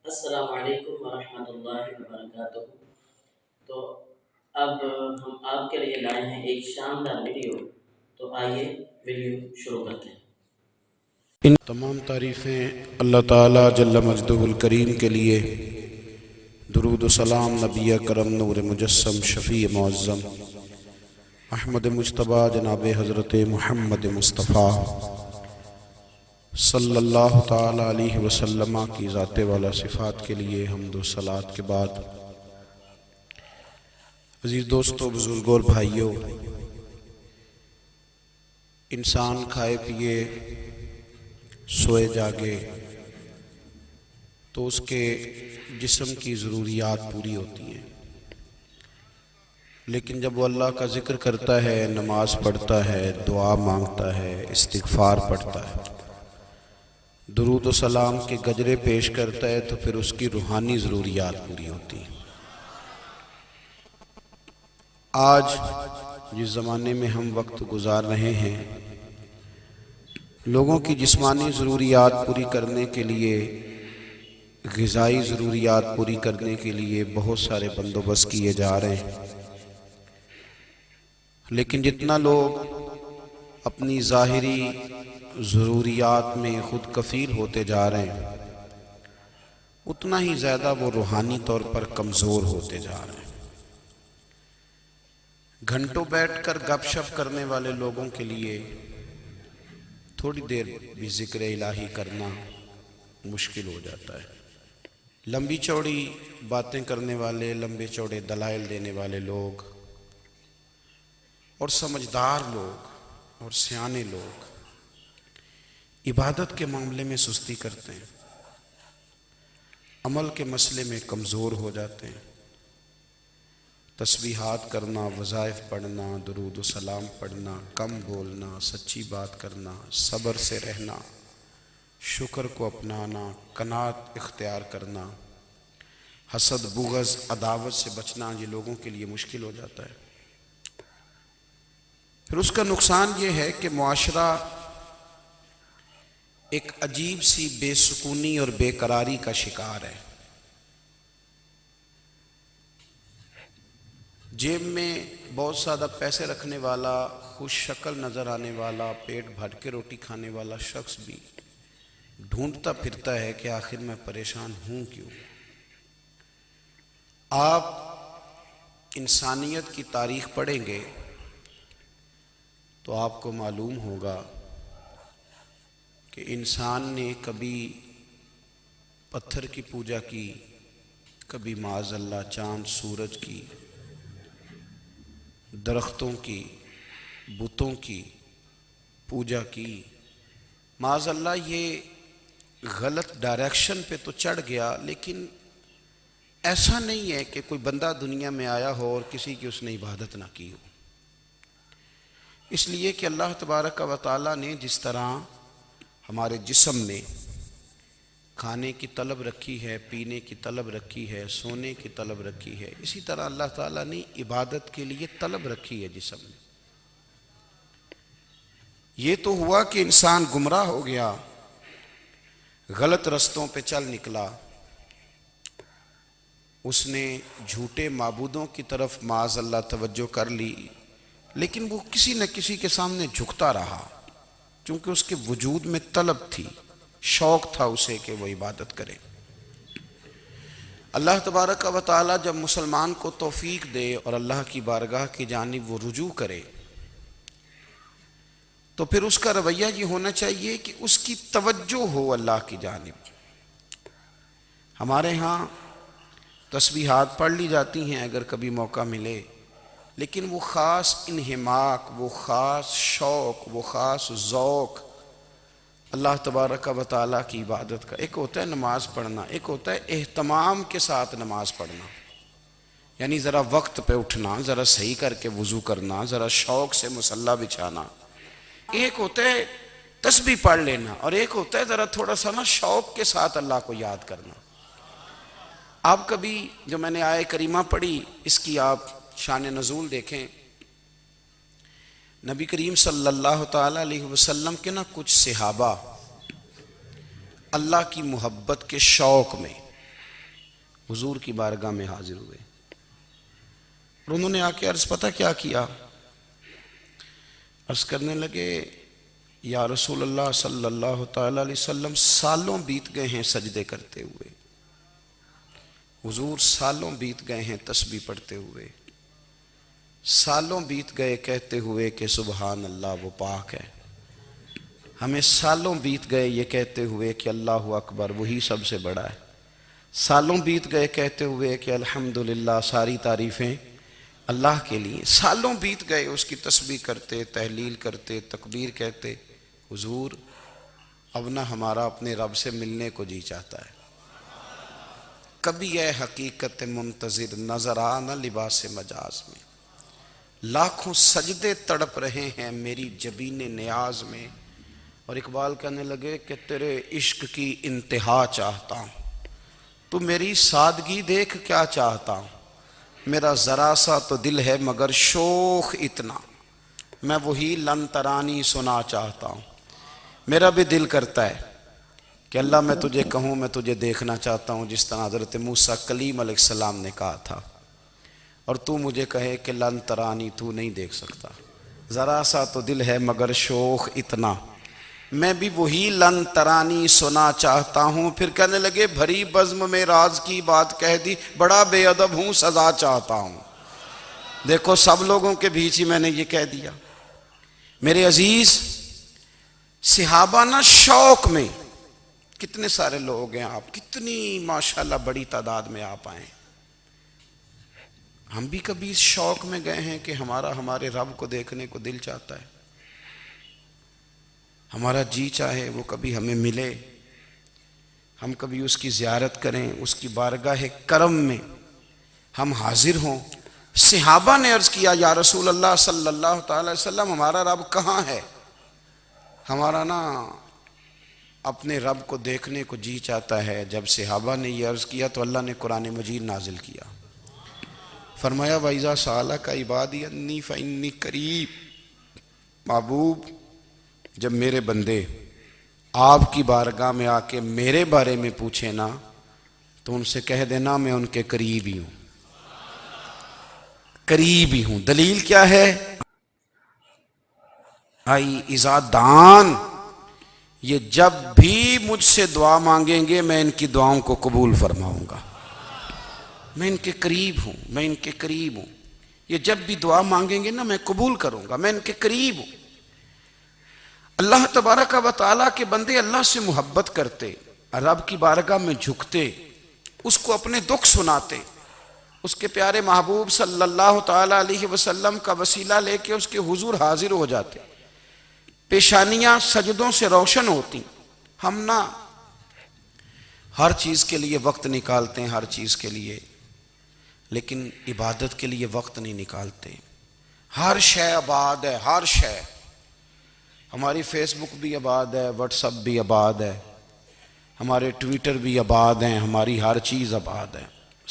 السلام علیکم ورحمۃ اللہ وبرکاتہ۔ تو اب ہم آپ کے لیے لائے ہیں ایک شاندار ویڈیو، تو آئیے ویڈیو شروع کرتے ہیں۔ ان تمام تعریفیں اللہ تعالیٰ جل مجدہ الکریم کے لیے، درود و سلام نبی کرم نور مجسم شفیع معظم احمد مجتبیٰ جناب حضرت محمد مصطفیٰ صلی اللہ تعالیٰ علیہ وسلم کی ذات والا صفات کے لیے حمد و صلوات کے بعد، عزیز دوستو، بزرگوں اور بھائیوں، انسان کھائے پیے سوئے جاگے تو اس کے جسم کی ضروریات پوری ہوتی ہیں، لیکن جب وہ اللہ کا ذکر کرتا ہے، نماز پڑھتا ہے، دعا مانگتا ہے، استغفار پڑھتا ہے، درود و سلام کے گجرے پیش کرتا ہے، تو پھر اس کی روحانی ضروریات پوری ہوتی ہیں۔ آج جس زمانے میں ہم وقت گزار رہے ہیں، لوگوں کی جسمانی ضروریات پوری کرنے کے لیے، غذائی ضروریات پوری کرنے کے لیے بہت سارے بندوبست کیے جا رہے ہیں، لیکن جتنا لوگ اپنی ظاہری ضروریات میں خود کفیل ہوتے جا رہے ہیں، اتنا ہی زیادہ وہ روحانی طور پر کمزور ہوتے جا رہے ہیں۔ گھنٹوں بیٹھ کر گپ شپ کرنے والے لوگوں کے لیے تھوڑی دیر بھی ذکر الہی کرنا مشکل ہو جاتا ہے۔ لمبی چوڑی باتیں کرنے والے، لمبے چوڑے دلائل دینے والے لوگ اور سمجھدار لوگ اور سیانے لوگ عبادت کے معاملے میں سستی کرتے ہیں، عمل کے مسئلے میں کمزور ہو جاتے ہیں۔ تسبیحات کرنا، وظائف پڑھنا، درود و سلام پڑھنا، کم بولنا، سچی بات کرنا، صبر سے رہنا، شکر کو اپنانا، قناعت اختیار کرنا، حسد، بغض، عداوت سے بچنا، یہ لوگوں کے لیے مشکل ہو جاتا ہے۔ پھر اس کا نقصان یہ ہے کہ معاشرہ ایک عجیب سی بے سکونی اور بے قراری کا شکار ہے۔ جیب میں بہت زیادہ پیسے رکھنے والا، خوش شکل نظر آنے والا، پیٹ بھر کے روٹی کھانے والا شخص بھی ڈھونڈتا پھرتا ہے کہ آخر میں پریشان ہوں کیوں۔ آپ انسانیت کی تاریخ پڑھیں گے تو آپ کو معلوم ہوگا کہ انسان نے کبھی پتھر کی پوجا کی، کبھی معاذ اللہ چاند سورج کی، درختوں کی، بتوں کی پوجا کی۔ معاذ اللہ یہ غلط ڈائریکشن پہ تو چڑھ گیا، لیکن ایسا نہیں ہے کہ کوئی بندہ دنیا میں آیا ہو اور کسی کی اس نے عبادت نہ کی ہو۔ اس لیے کہ اللہ تبارک و تعالیٰ نے جس طرح ہمارے جسم میں کھانے کی طلب رکھی ہے، پینے کی طلب رکھی ہے، سونے کی طلب رکھی ہے، اسی طرح اللہ تعالیٰ نے عبادت کے لیے طلب رکھی ہے جسم میں۔ یہ تو ہوا کہ انسان گمراہ ہو گیا، غلط رستوں پہ چل نکلا، اس نے جھوٹے معبودوں کی طرف معاذ اللہ توجہ کر لی، لیکن وہ کسی نہ کسی کے سامنے جھکتا رہا، چونکہ اس کے وجود میں طلب تھی، شوق تھا اسے کہ وہ عبادت کرے۔ اللہ تبارک و تعالیٰ جب مسلمان کو توفیق دے اور اللہ کی بارگاہ کی جانب وہ رجوع کرے، تو پھر اس کا رویہ یہ ہونا چاہیے کہ اس کی توجہ ہو اللہ کی جانب۔ ہمارے ہاں تسبیحات پڑھ لی جاتی ہیں اگر کبھی موقع ملے، لیکن وہ خاص انہماک، وہ خاص شوق، وہ خاص ذوق اللہ تبارک و تعالیٰ کی عبادت کا، ایک ہوتا ہے نماز پڑھنا، ایک ہوتا ہے اہتمام کے ساتھ نماز پڑھنا، یعنی ذرا وقت پہ اٹھنا، ذرا صحیح کر کے وضو کرنا، ذرا شوق سے مصلی بچھانا۔ ایک ہوتا ہے تسبیح پڑھ لینا، اور ایک ہوتا ہے ذرا تھوڑا سا نا شوق کے ساتھ اللہ کو یاد کرنا۔ آپ کبھی جو میں نے آیہ کریمہ پڑھی، اس کی آپ شان نزول دیکھیں۔ نبی کریم صلی اللہ تعالیٰ علیہ وسلم کے کچھ صحابہ اللہ کی محبت کے شوق میں حضور کی بارگاہ میں حاضر ہوئے اور انہوں نے آ کے عرض پتہ کیا کیا؟ عرض کرنے لگے یا رسول اللہ صلی اللہ تعالی علیہ وسلم سالوں بیت گئے ہیں سجدے کرتے ہوئے، حضور سالوں بیت گئے ہیں تسبیح پڑھتے ہوئے، سالوں بیت گئے کہتے ہوئے کہ سبحان اللہ وہ پاک ہے، ہمیں سالوں بیت گئے یہ کہتے ہوئے کہ اللہ اکبر وہی سب سے بڑا ہے، سالوں بیت گئے کہتے ہوئے کہ الحمدللہ ساری تعریفیں اللہ کے لیے، سالوں بیت گئے اس کی تسبیح کرتے، تحلیل کرتے، تکبیر کہتے۔ حضور اب نہ ہمارا اپنے رب سے ملنے کو جی چاہتا ہے، کبھی اے حقیقت منتظر نظر آ نہ لباس مجاز میں، لاکھوں سجدے تڑپ رہے ہیں میری جبین نیاز میں۔ اور اقبال کہنے لگے کہ تیرے عشق کی انتہا چاہتا ہوں، تو میری سادگی دیکھ کیا چاہتا ہوں، میرا ذرا سا تو دل ہے مگر شوق اتنا، میں وہی لن ترانی سنا چاہتا ہوں۔ میرا بھی دل کرتا ہے کہ اللہ میں تجھے کہوں میں تجھے دیکھنا چاہتا ہوں، جس طرح حضرت موسیٰ کلیم علیہ السلام نے کہا تھا، اور تو مجھے کہے کہ لن ترانی تو نہیں دیکھ سکتا، ذرا سا تو دل ہے مگر شوق اتنا، میں بھی وہی لن ترانی سنا چاہتا ہوں۔ پھر کہنے لگے بھری بزم میں راز کی بات کہہ دی، بڑا بے ادب ہوں سزا چاہتا ہوں۔ دیکھو سب لوگوں کے بیچ ہی میں نے یہ کہہ دیا۔ میرے عزیز صحابہ نا شوق میں، کتنے سارے لوگ ہیں آپ، کتنی ماشاءاللہ بڑی تعداد میں آپ آئیں، ہم بھی کبھی اس شوق میں گئے ہیں کہ ہمارے رب کو دیکھنے کو دل چاہتا ہے، ہمارا جی چاہے وہ کبھی ہمیں ملے، ہم کبھی اس کی زیارت کریں، اس کی بارگاہ کرم میں ہم حاضر ہوں۔ صحابہ نے عرض کیا یا رسول اللہ صلی اللہ تعالی وسلم ہمارا رب کہاں ہے؟ ہمارا نا اپنے رب کو دیکھنے کو جی چاہتا ہے۔ جب صحابہ نے یہ عرض کیا تو اللہ نے قرآن مجید نازل کیا، فرمایا وَإِذَا سَأَلَكَ عِبَادِي أَنِّي فَإِنِّي قَرِيبٌ، محبوب جب میرے بندے آپ کی بارگاہ میں آ کے میرے بارے میں پوچھیں نا تو ان سے کہہ دینا میں ان کے قریب ہی ہوں، قریب ہی ہوں۔ دلیل کیا ہے؟ آئی اذا دان، یہ جب بھی مجھ سے دعا مانگیں گے میں ان کی دعاؤں کو قبول فرماؤں گا، میں ان کے قریب ہوں، میں ان کے قریب ہوں، یہ جب بھی دعا مانگیں گے نا میں قبول کروں گا، میں ان کے قریب ہوں۔ اللہ تبارک و تعالیٰ کے بندے اللہ سے محبت کرتے، رب کی بارگاہ میں جھکتے، اس کو اپنے دکھ سناتے، اس کے پیارے محبوب صلی اللہ تعالیٰ علیہ وسلم کا وسیلہ لے کے اس کے حضور حاضر ہو جاتے، پیشانیاں سجدوں سے روشن ہوتی۔ ہم نا ہر چیز کے لیے وقت نکالتے ہیں، ہر چیز کے لیے، لیکن عبادت کے لیے وقت نہیں نکالتے۔ ہر شے آباد ہے، ہر شے، ہماری فیس بک بھی آباد ہے، واٹس ایپ بھی آباد ہے، ہمارے ٹویٹر بھی آباد ہیں، ہماری ہر چیز آباد ہے،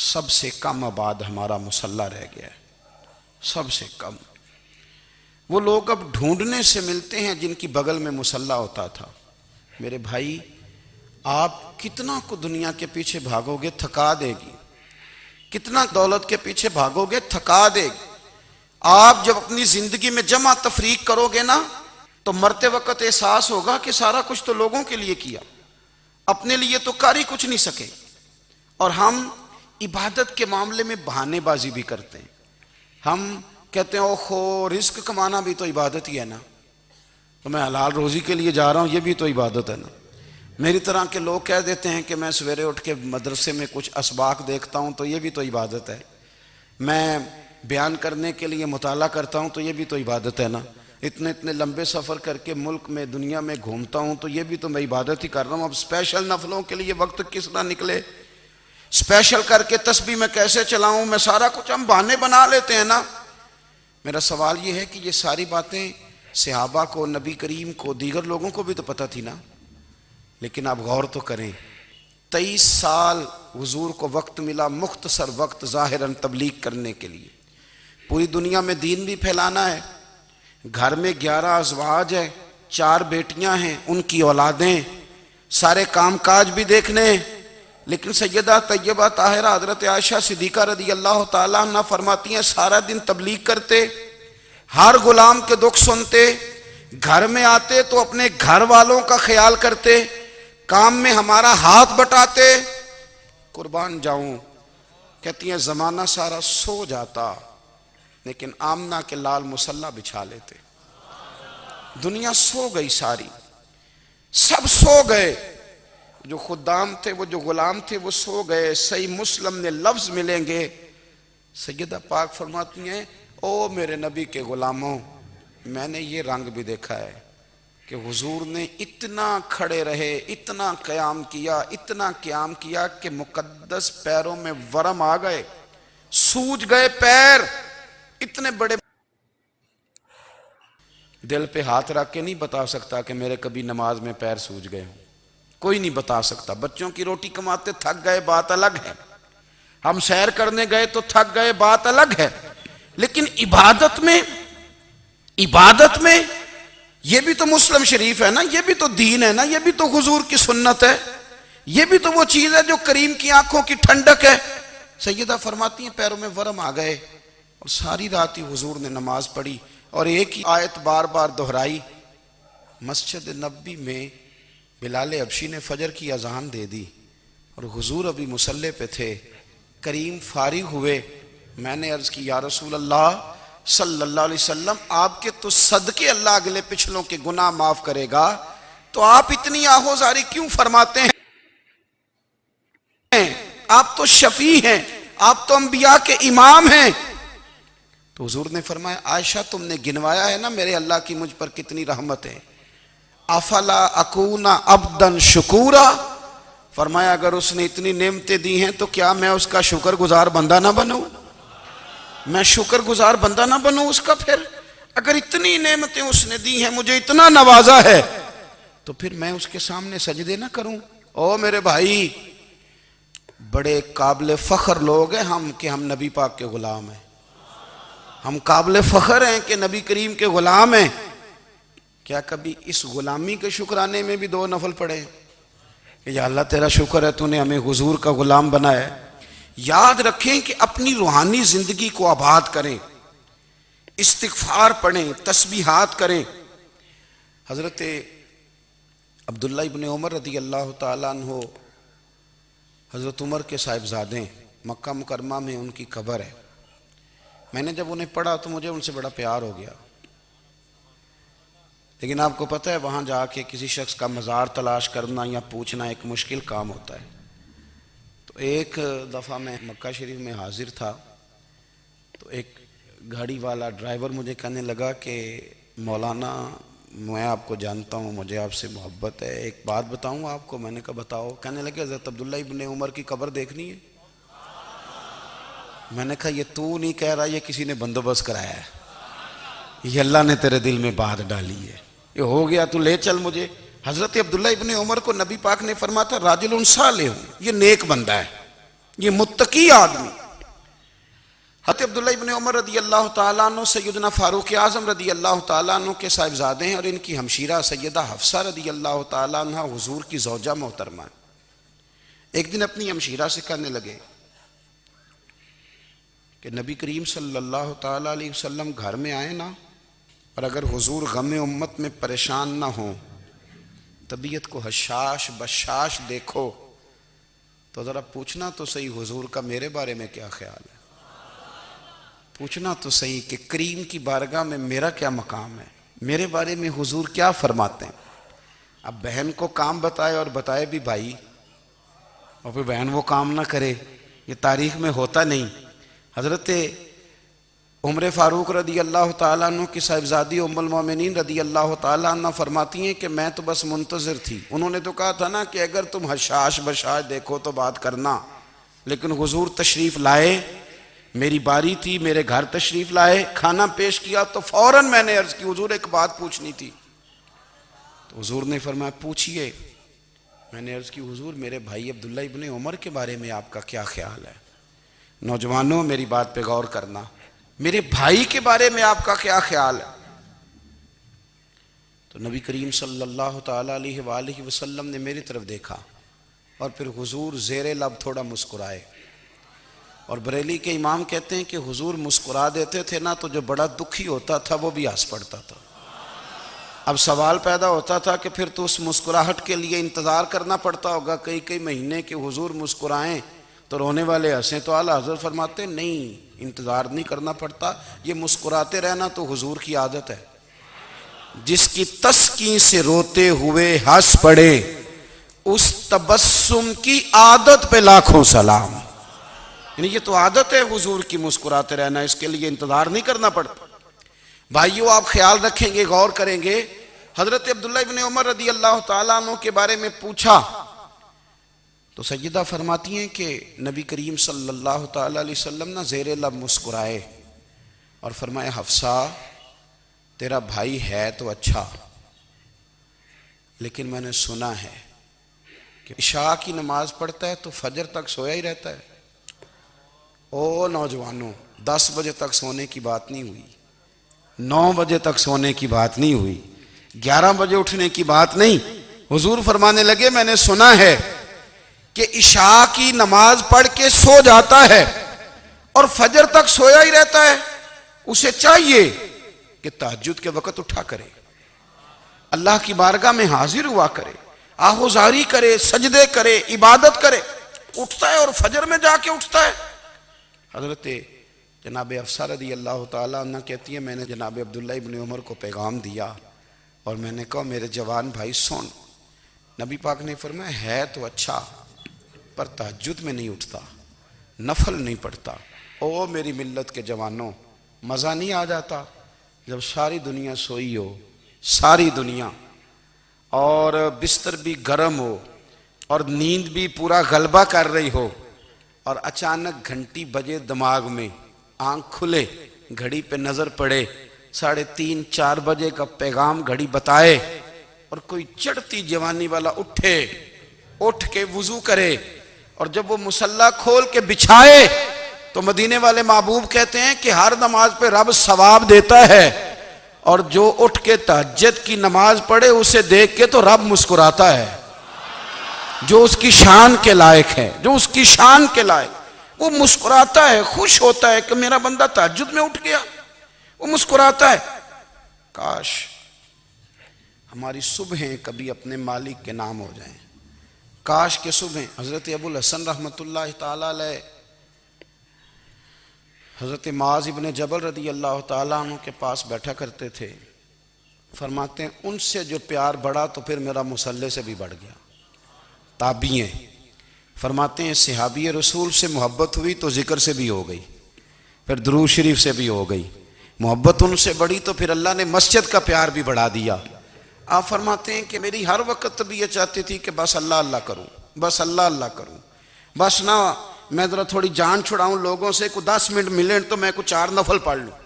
سب سے کم آباد ہمارا مصلی رہ گیا ہے، سب سے کم۔ وہ لوگ اب ڈھونڈنے سے ملتے ہیں جن کی بغل میں مصلی ہوتا تھا۔ میرے بھائی آپ کتنا کو دنیا کے پیچھے بھاگو گے تھکا دے گی، کتنا دولت کے پیچھے بھاگو گے تھکا دے گی۔ آپ جب اپنی زندگی میں جمع تفریق کرو گے نا تو مرتے وقت احساس ہوگا کہ سارا کچھ تو لوگوں کے لیے کیا، اپنے لیے تو کر ہی کچھ نہیں سکے۔ اور ہم عبادت کے معاملے میں بہانے بازی بھی کرتے ہیں، ہم کہتے ہیں اوہو رزق کمانا بھی تو عبادت ہی ہے نا، تو میں حلال روزی کے لیے جا رہا ہوں، یہ بھی تو عبادت ہے نا۔ میری طرح کے لوگ کہہ دیتے ہیں کہ میں سویرے اٹھ کے مدرسے میں کچھ اسباق دیکھتا ہوں تو یہ بھی تو عبادت ہے، میں بیان کرنے کے لیے مطالعہ کرتا ہوں تو یہ بھی تو عبادت ہے نا، اتنے لمبے سفر کر کے ملک میں دنیا میں گھومتا ہوں تو یہ بھی تو میں عبادت ہی کر رہا ہوں۔ اب اسپیشل نفلوں کے لیے وقت کس طرح نکلے، اسپیشل کر کے تسبیح میں کیسے چلاؤں، میں سارا کچھ ہم بہانے بنا لیتے ہیں نا۔ میرا سوال یہ ہے کہ یہ ساری باتیں صحابہ کو، نبی کریم کو، دیگر لوگوں کو بھی تو پتہ تھی نا، لیکن آپ غور تو کریں 23 سال حضور کو وقت ملا، مختصر وقت ظاہراً تبلیغ کرنے کے لیے، پوری دنیا میں دین بھی پھیلانا ہے۔ گھر میں 11 ازواج ہیں، 4 بیٹیاں ہیں، ان کی اولادیں، سارے کام کاج بھی دیکھنے ہیں، لیکن سیدہ طیبہ طاہرہ حضرت عائشہ صدیقہ رضی اللہ تعالیٰ عنہ فرماتی ہیں سارا دن تبلیغ کرتے، ہر غلام کے دکھ سنتے، گھر میں آتے تو اپنے گھر والوں کا خیال کرتے، کام میں ہمارا ہاتھ بٹاتے، قربان جاؤں کہتی ہیں زمانہ سارا سو جاتا لیکن آمنہ کے لال مصلی بچھا لیتے۔ دنیا سو گئی، ساری سب سو گئے، جو خدام تھے، وہ جو غلام تھے وہ سو گئے۔ صحیح مسلم میں لفظ ملیں گے، سیدہ پاک فرماتی ہیں او میرے نبی کے غلاموں، میں نے یہ رنگ بھی دیکھا ہے کہ حضور نے اتنا کھڑے رہے، اتنا قیام کیا، اتنا قیام کیا کہ مقدس پیروں میں ورم آ گئے، سوج گئے پیر، اتنے بڑے۔ دل پہ ہاتھ رکھ کے نہیں بتا سکتا کہ میرے کبھی نماز میں پیر سوج گئے ہوں، کوئی نہیں بتا سکتا۔ بچوں کی روٹی کماتے تھک گئے بات الگ ہے، ہم سیر کرنے گئے تو تھک گئے بات الگ ہے، لیکن عبادت میں یہ بھی تو مسلم شریف ہے نا، یہ بھی تو دین ہے نا، یہ بھی تو حضور کی سنت ہے، یہ بھی تو وہ چیز ہے جو کریم کی آنکھوں کی ٹھنڈک ہے۔ سیدہ فرماتی ہیں پیروں میں ورم آ گئے اور ساری رات ہی حضور نے نماز پڑھی اور ایک ہی آیت بار بار دہرائی۔ مسجد نبوی میں بلال حبشی نے فجر کی اذان دے دی اور حضور ابھی مصلی پہ تھے، کریم فارغ ہوئے، میں نے عرض کی یا رسول اللہ صلی اللہ علیہ وسلم آپ کے تو صدقے اللہ اگلے پچھلوں کے گناہ معاف کرے گا، تو آپ اتنی آہوزاری کیوں فرماتے ہیں؟ آپ تو شفیع ہیں، آپ تو انبیاء کے امام ہیں۔ تو حضور نے فرمایا عائشہ تم نے گنوایا ہے نا میرے اللہ کی مجھ پر کتنی رحمت ہے، افلا اکون عبدا شکورا، فرمایا اگر اس نے اتنی نعمتیں دی ہیں تو کیا میں اس کا شکر گزار بندہ نہ بنوں، میں شکر گزار بندہ نہ بنوں اس کا؟ پھر اگر اتنی نعمتیں اس نے دی ہیں، مجھے اتنا نوازا ہے، تو پھر میں اس کے سامنے سجدے نہ کروں؟ او میرے بھائی، بڑے قابل فخر لوگ ہیں ہم کہ ہم نبی پاک کے غلام ہیں، ہم قابل فخر ہیں کہ نبی کریم کے غلام ہیں۔ کیا کبھی اس غلامی کے شکرانے میں بھی 2 نفل پڑھے کہ یا اللہ تیرا شکر ہے تو نے ہمیں حضور کا غلام بنایا ہے؟ یاد رکھیں کہ اپنی روحانی زندگی کو آباد کریں، استغفار پڑھیں، تسبیحات کریں۔ حضرت عبداللہ ابن عمر رضی اللہ تعالیٰ عنہ حضرت عمر کے صاحبزادے، مکہ مکرمہ میں ان کی قبر ہے۔ میں نے جب انہیں پڑھا تو مجھے ان سے بڑا پیار ہو گیا، لیکن آپ کو پتہ ہے وہاں جا کے کسی شخص کا مزار تلاش کرنا یا پوچھنا ایک مشکل کام ہوتا ہے۔ تو ایک دفعہ میں مکہ شریف میں حاضر تھا تو ایک گاڑی والا ڈرائیور مجھے کہنے لگا کہ مولانا میں آپ کو جانتا ہوں، مجھے آپ سے محبت ہے، ایک بات بتاؤں آپ کو؟ میں نے کہا بتاؤ۔ کہنے لگے حضرت عبداللہ ابن عمر کی قبر دیکھنی ہے۔ میں نے کہا یہ تو نہیں کہہ رہا، یہ کسی نے بندوبست کرایا ہے، یہ اللہ نے تیرے دل میں بات ڈالی ہے، یہ ہو گیا تو لے چل مجھے۔ حضرت عبداللہ ابن عمر کو نبی پاک نے فرمایا تھا راجل صالح، یہ نیک بندہ ہے، یہ متقی آدمی۔ حضرت عبداللہ ابن عمر رضی اللہ تعالیٰ عنہ سیدنا فاروق اعظم رضی اللہ تعالیٰ عنہ کے صاحبزادے ہیں اور ان کی ہمشیرہ سیدہ حفصہ رضی اللہ تعالیٰ عنہ حضور کی زوجہ محترمہ۔ ایک دن اپنی ہمشیرہ سے کہنے لگے کہ نبی کریم صلی اللہ تعالیٰ علیہ وسلم گھر میں آئے نا، اور اگر حضور غم امت میں پریشان نہ ہوں، طبیعت کو حشاش بشاش دیکھو، تو ذرا پوچھنا تو صحیح حضور کا میرے بارے میں کیا خیال ہے، پوچھنا تو صحیح کہ کریم کی بارگاہ میں میرا کیا مقام ہے، میرے بارے میں حضور کیا فرماتے ہیں۔ اب بہن کو کام بتائے اور بتائے بھی بھائی، اور پھر بہن وہ کام نہ کرے، یہ تاریخ میں ہوتا نہیں۔ حضرت عمر فاروق رضی اللہ تعالیٰ عنہ کی صاحبزادی ام المومنین رضی اللہ تعالیٰ عنہ فرماتی ہیں کہ میں تو بس منتظر تھی، انہوں نے تو کہا تھا نا کہ اگر تم حشاش بشاش دیکھو تو بات کرنا، لیکن حضور تشریف لائے، میری باری تھی، میرے گھر تشریف لائے، کھانا پیش کیا تو فوراً میں نے عرض کی حضور ایک بات پوچھنی تھی۔ تو حضور نے فرمایا پوچھئے۔ میں نے عرض کی حضور میرے بھائی عبداللہ ابن عمر کے بارے میں آپ کا کیا خیال ہے؟ نوجوانوں میری بات پہ غور کرنا، میرے بھائی کے بارے میں آپ کا کیا خیال ہے؟ تو نبی کریم صلی اللہ تعالیٰ علیہ وآلہ وسلم نے میری طرف دیکھا اور پھر حضور زیر لب تھوڑا مسکرائے. اور بریلی کے امام کہتے ہیں کہ حضور مسکرا دیتے تھے نا تو جو بڑا دکھی ہوتا تھا وہ بھی ہنس پڑتا تھا. اب سوال پیدا ہوتا تھا کہ پھر تو اس مسکراہٹ کے لیے انتظار کرنا پڑتا ہوگا کئی کئی مہینے کہ حضور مسکرائیں تو رونے والے ہنسیں. تو اعلیٰ حضرت فرماتے نہیں، انتظار نہیں کرنا پڑتا، یہ مسکراتے رہنا تو حضور کی عادت ہے. جس کی تسکین سے روتے ہوئے ہنس پڑے اس تبسم کی عادت پہ لاکھوں سلام. یعنی یہ تو عادت ہے حضور کی مسکراتے رہنا، اس کے لیے انتظار نہیں کرنا پڑتا. بھائیو آپ خیال رکھیں گے، غور کریں گے. حضرت عبداللہ ابن عمر رضی اللہ تعالیٰ عنہ کے بارے میں پوچھا تو سیدہ فرماتی ہیں کہ نبی کریم صلی اللہ تعالیٰ علیہ وسلم نا زیر لب مسکرائے اور فرمایا حفصہ تیرا بھائی ہے تو اچھا، لیکن میں نے سنا ہے کہ عشاء کی نماز پڑھتا ہے تو فجر تک سویا ہی رہتا ہے. او نوجوانوں، 10 بجے تک سونے کی بات نہیں ہوئی، 9 بجے تک سونے کی بات نہیں ہوئی، 11 بجے اٹھنے کی بات نہیں. حضور فرمانے لگے میں نے سنا ہے کہ عشاء کی نماز پڑھ کے سو جاتا ہے اور فجر تک سویا ہی رہتا ہے، اسے چاہیے کہ تہجد کے وقت اٹھا کرے، اللہ کی بارگاہ میں حاضر ہوا کرے، آہوزاری کرے، سجدے کرے، عبادت کرے. اٹھتا ہے اور فجر میں جا کے اٹھتا ہے. حضرت جناب حفصہ رضی اللہ تعالیٰ عنہ کہتی ہے میں نے جناب عبداللہ ابن عمر کو پیغام دیا اور میں نے کہا میرے جوان بھائی سن. نبی پاک نے فرمایا ہے تو اچھا پر تہجد میں نہیں اٹھتا، نفل نہیں پڑھتا. او میری ملت کے جوانوں، مزہ نہیں آ جاتا جب ساری دنیا سوئی ہو، ساری دنیا، اور بستر بھی گرم ہو اور نیند بھی پورا غلبہ کر رہی ہو، اور اچانک گھنٹی بجے دماغ میں، آنکھ کھلے، گھڑی پہ نظر پڑے، 3:30 4 بجے کا پیغام گھڑی بتائے، اور کوئی چڑھتی جوانی والا اٹھ کے وضو کرے، اور جب وہ مصلی کھول کے بچھائے تو مدینے والے محبوب کہتے ہیں کہ ہر نماز پہ رب ثواب دیتا ہے، اور جو اٹھ کے تہجد کی نماز پڑھے اسے دیکھ کے تو رب مسکراتا ہے. جو اس کی شان کے لائق ہے، جو اس کی شان کے لائق، وہ مسکراتا ہے، خوش ہوتا ہے کہ میرا بندہ تہجد میں اٹھ گیا، وہ مسکراتا ہے. کاش ہماری صبحیں کبھی اپنے مالک کے نام ہو جائیں. کاش کے صبحیں. حضرت ابو الحسن رحمۃ اللہ تعالیٰ علیہ حضرت معاذ ابن جبل رضی اللہ تعالیٰ عنہ کے پاس بیٹھا کرتے تھے. فرماتے ہیں ان سے جو پیار بڑھا تو پھر میرا مصلی سے بھی بڑھ گیا. تابعی ہیں. فرماتے ہیں صحابی رسول سے محبت ہوئی تو ذکر سے بھی ہو گئی، پھر درود شریف سے بھی ہو گئی. محبت ان سے بڑھی تو پھر اللہ نے مسجد کا پیار بھی بڑھا دیا. آپ فرماتے ہیں کہ میری ہر وقت طبیعت چاہتی تھی کہ بس اللہ اللہ کروں، بس اللہ اللہ کروں، بس نہ میں ذرا تھوڑی جان چھڑاؤں لوگوں سے، کوئی 10 منٹ ملے تو میں کوئی 4 نفل پڑھ لوں،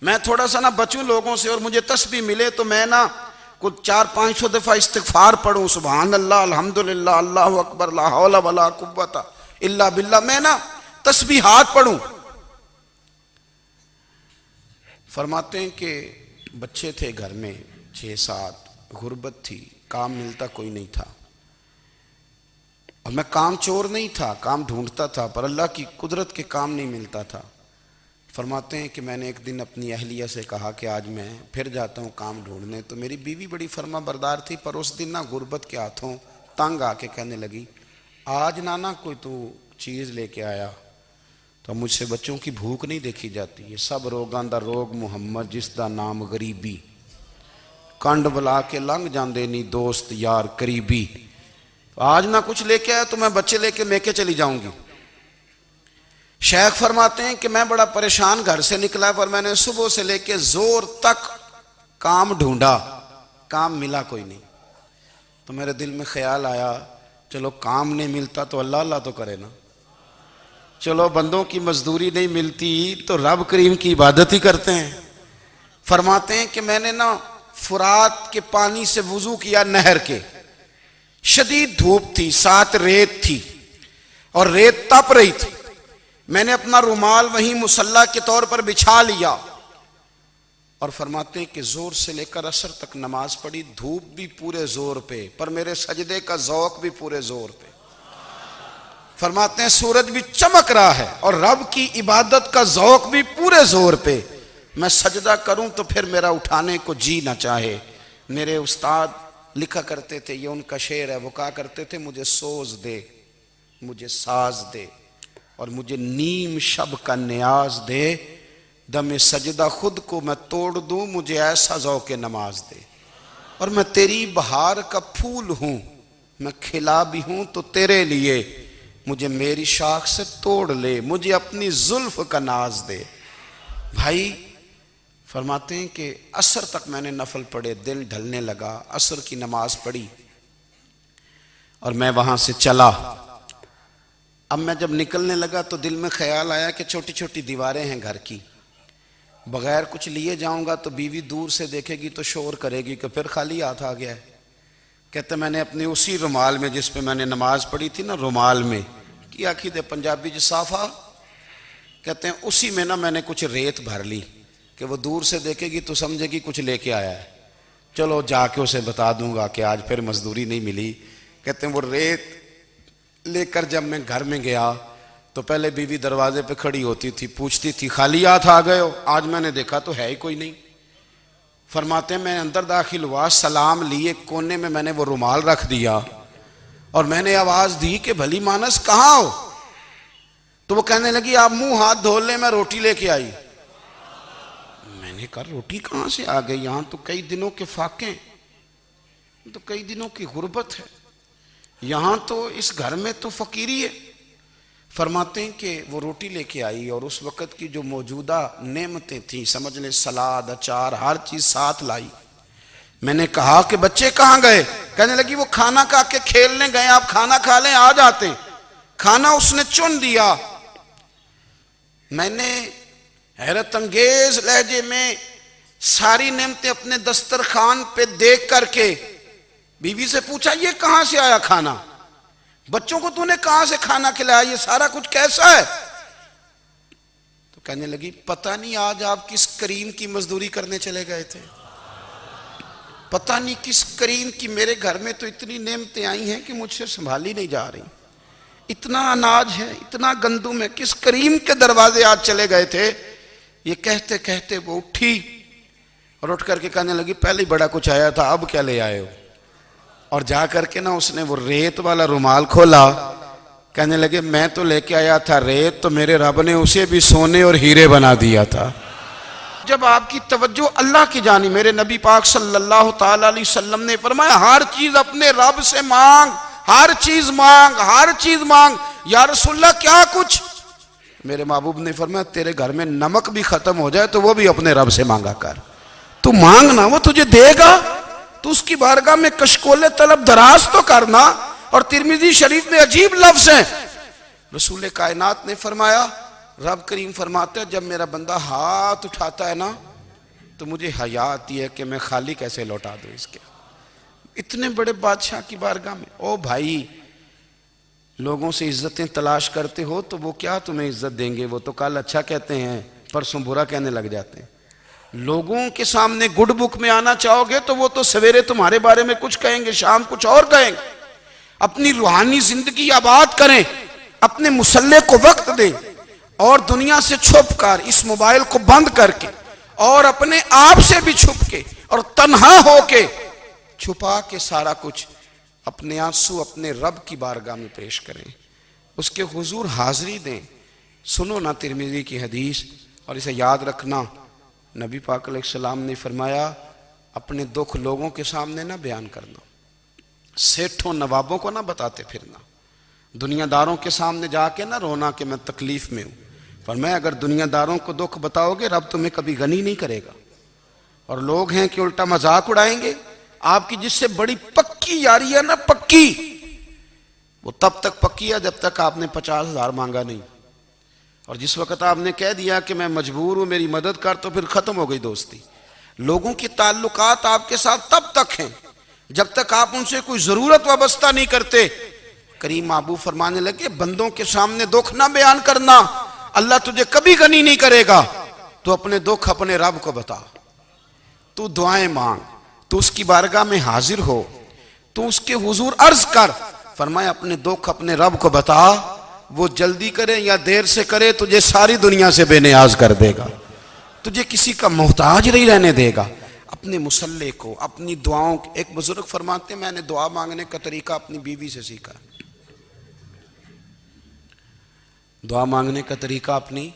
میں تھوڑا سا نہ بچوں لوگوں سے، اور مجھے تسبیح ملے تو میں نہ کچھ 400-500 دفعہ استغفار پڑھوں، سبحان اللہ، الحمدللہ، اللہ اکبر، لا حول ولا قوت الا باللہ، میں نہ تسبیحات پڑھوں. فرماتے ہیں کہ بچے تھے گھر میں 6-7، غربت تھی، کام ملتا کوئی نہیں تھا، اور میں کام چور نہیں تھا، کام ڈھونڈتا تھا، پر اللہ کی قدرت کے کام نہیں ملتا تھا. فرماتے ہیں کہ میں نے ایک دن اپنی اہلیہ سے کہا کہ آج میں پھر جاتا ہوں کام ڈھونڈنے. تو میری بیوی بڑی فرما بردار تھی، پر اس دن نہ غربت کے ہاتھوں تنگ آ کے کہنے لگی آج نانا کوئی تو چیز لے کے آیا تو مجھ سے بچوں کی بھوک نہیں دیکھی جاتی. یہ سب روگاں دا روگ محمد جس دا نام غریبی، کنڈ بلا کے لنگ جاندے نہیں دوست یار قریبی. آج نہ کچھ لے کے آیا تو میں بچے لے کے میکے چلی جاؤں گی. شیخ فرماتے ہیں کہ میں بڑا پریشان گھر سے نکلا، پر میں نے صبح سے لے کے زور تک کام ڈھونڈا، کام ملا کوئی نہیں. تو میرے دل میں خیال آیا چلو کام نہیں ملتا تو اللہ اللہ تو کرے نا، چلو بندوں کی مزدوری نہیں ملتی تو رب کریم کی عبادت ہی کرتے ہیں. فرماتے ہیں کہ میں نے نا فرات کے پانی سے وضو کیا، نہر کے، شدید دھوپ تھی، ساتھ ریت تھی اور ریت تپ رہی تھی. میں نے اپنا رومال وہیں مصلی کے طور پر بچھا لیا، اور فرماتے ہیں کہ زور سے لے کر عصر تک نماز پڑھی، دھوپ بھی پورے زور پہ، پر میرے سجدے کا ذوق بھی پورے زور پہ. فرماتے ہیں سورج بھی چمک رہا ہے اور رب کی عبادت کا ذوق بھی پورے زور پہ، میں سجدہ کروں تو پھر میرا اٹھانے کو جی نہ چاہے۔ میرے استاد لکھا کرتے تھے، یہ ان کا شعر ہے، وہ کہا کرتے تھے مجھے سوز دے، مجھے ساز دے، اور مجھے نیم شب کا نیاز دے، دم سجدہ خود کو میں توڑ دوں، مجھے ایسا ذوق نماز دے۔ اور میں تیری بہار کا پھول ہوں، میں کھلا بھی ہوں تو تیرے لیے، مجھے میری شاخ سے توڑ لے، مجھے اپنی زلف کا ناز دے۔ بھائی فرماتے ہیں کہ عصر تک میں نے نفل پڑھے، دل ڈھلنے لگا، عصر کی نماز پڑھی اور میں وہاں سے چلا۔ اب میں جب نکلنے لگا تو دل میں خیال آیا کہ چھوٹی چھوٹی دیواریں ہیں گھر کی، بغیر کچھ لیے جاؤں گا تو بیوی دور سے دیکھے گی تو شور کرے گی کہ پھر خالی ہاتھ آ گیا ہے۔ کہتے میں نے اپنی اسی رومال میں جس پہ میں نے نماز پڑھی تھی نا، رومال میں کی آخی دے پنجابی جو صافہ کہتے ہیں، اسی میں نا میں نے کچھ ریت بھر لی کہ وہ دور سے دیکھے گی تو سمجھے گی کچھ لے کے آیا ہے، چلو جا کے اسے بتا دوں گا کہ آج پھر مزدوری نہیں ملی۔ کہتے ہیں وہ ریت لے کر جب میں گھر میں گیا تو پہلے بیوی دروازے پہ کھڑی ہوتی تھی، پوچھتی تھی خالی ہاتھ آ گئے ہو؟ آج میں نے دیکھا تو ہے ہی کوئی نہیں۔ فرماتے ہیں میں اندر داخل ہوا، سلام لیے، کونے میں میں نے وہ رومال رکھ دیا اور میں نے آواز دی کہ بھلی مانس کہاں ہو؟ تو وہ کہنے لگی آپ منہ ہاتھ دھو لیں، میں روٹی لے کے آئی۔ میں نے کہا روٹی کہاں سے آ گئی؟ یہاں تو کئی دنوں کے فاقے، تو کئی دنوں کی غربت ہے، یہاں تو اس گھر میں تو فقیری ہے۔ فرماتے ہیں کہ وہ روٹی لے کے آئی اور اس وقت کی جو موجودہ نعمتیں تھیں، سمجھ لیں سلاد، اچار، ہر چیز ساتھ لائی۔ میں نے کہا کہ بچے کہاں گئے؟ کہنے لگی وہ کھانا کھا کے کھیلنے گئے، آپ کھانا کھا لیں آ جاتے۔ کھانا اس نے چن دیا۔ میں نے حیرت انگیز لہجے میں ساری نعمتیں اپنے دسترخوان پہ دیکھ کر کے بیوی سے پوچھا یہ کہاں سے آیا کھانا؟ بچوں کو تو نے کہاں سے کھانا کھلایا؟ یہ سارا کچھ کیسا ہے؟ تو کہنے لگی پتہ نہیں آج آپ کس کریم کی مزدوری کرنے چلے گئے تھے، پتہ نہیں کس کریم کی، میرے گھر میں تو اتنی نعمتیں آئی ہیں کہ مجھ سے سنبھالی نہیں جا رہی، اتنا اناج ہے، اتنا گندم ہے، کس کریم کے دروازے آج چلے گئے تھے؟ یہ کہتے کہتے وہ اٹھی اور اٹھ کر کے کہنے لگی پہلے بڑا کچھ آیا تھا، اب کیا لے آئے ہو؟ اور جا کر کے نا اس نے وہ ریت والا رومال کھولا، کہنے لگے میں تو لے کے آیا تھا ریت، تو میرے رب نے اسے بھی سونے اور ہیرے بنا دیا تھا۔ جب آپ کی توجہ اللہ کی جانب، میرے نبی پاک صلی اللہ تعالی علیہ وسلم نے فرمایا ہر چیز اپنے رب سے مانگ، ہر چیز مانگ، ہر چیز مانگ۔ یا رسول اللہ کیا کچھ؟ میرے محبوب نے فرمایا تیرے گھر میں نمک بھی ختم ہو جائے تو وہ بھی اپنے رب سے مانگا کر، تو مانگنا وہ تجھے دے گا، تو اس کی بارگاہ میں کشکول طلب دراز تو کرنا۔ اور ترمذی شریف میں عجیب لفظ ہیں، رسول کائنات نے فرمایا، رب کریم فرماتا ہے جب میرا بندہ ہاتھ اٹھاتا ہے نا تو مجھے حیا آتی ہے کہ میں خالی کیسے لوٹا دوں اس کے، اتنے بڑے بادشاہ کی بارگاہ میں۔ او بھائی لوگوں سے عزتیں تلاش کرتے ہو تو وہ کیا تمہیں عزت دیں گے؟ وہ تو کل اچھا کہتے ہیں پرسوں برا کہنے لگ جاتے ہیں۔ لوگوں کے سامنے گڈ بک میں آنا چاہو گے تو وہ تو سویرے تمہارے بارے میں کچھ کہیں گے، شام کچھ اور کہیں گے۔ اپنی روحانی زندگی آباد کریں، اپنے مسلح کو وقت دیں، اور دنیا سے چھپ کر اس موبائل کو بند کر کے اور اپنے آپ سے بھی چھپ کے اور تنہا ہو کے چھپا کے سارا کچھ اپنے آنسو اپنے رب کی بارگاہ میں پیش کریں، اس کے حضور حاضری دیں۔ سنو نا ترمذی کی حدیث، اور اسے یاد رکھنا، نبی پاک علیہ السلام نے فرمایا اپنے دکھ لوگوں کے سامنے نہ بیان کرنا، سیٹھوں نوابوں کو نہ بتاتے پھرنا، دنیا داروں کے سامنے جا کے نہ رونا کہ میں تکلیف میں ہوں۔ فرمایا اگر دنیا داروں کو دکھ بتاؤ گے رب تمہیں کبھی غنی نہیں کرے گا، اور لوگ ہیں کہ الٹا مذاق اڑائیں گے۔ آپ کی جس سے بڑی پکی یاری ہے نا، پکی، وہ تب تک پکی ہے جب تک آپ نے 50,000 مانگا نہیں، اور جس وقت آپ نے کہہ دیا کہ میں مجبور ہوں میری مدد کر تو پھر ختم ہو گئی دوستی۔ لوگوں کے تعلقات آپ کے ساتھ تب تک ہیں جب تک آپ ان سے کوئی ضرورت وابستہ نہیں کرتے۔ کریم محبوب فرمانے لگے بندوں کے سامنے دکھ نہ بیان کرنا، اللہ تجھے کبھی غنی نہیں کرے گا، تو اپنے دکھ اپنے رب کو بتا، تو دعائیں مانگ، تو اس کی بارگاہ میں حاضر ہو، تو اس کے حضور عرض کر۔ فرمایا اپنے دکھ اپنے رب کو بتا، وہ جلدی کرے یا دیر سے کرے تجھے ساری دنیا سے بے نیاز کر دے گا، تجھے کسی کا محتاج نہیں رہنے دے گا۔ اپنے مسلح کو، اپنی دعاؤں، ایک بزرگ فرماتے ہیں میں نے دعا مانگنے کا طریقہ اپنی بیوی سے سیکھا۔ دعا مانگنے کا طریقہ اپنی،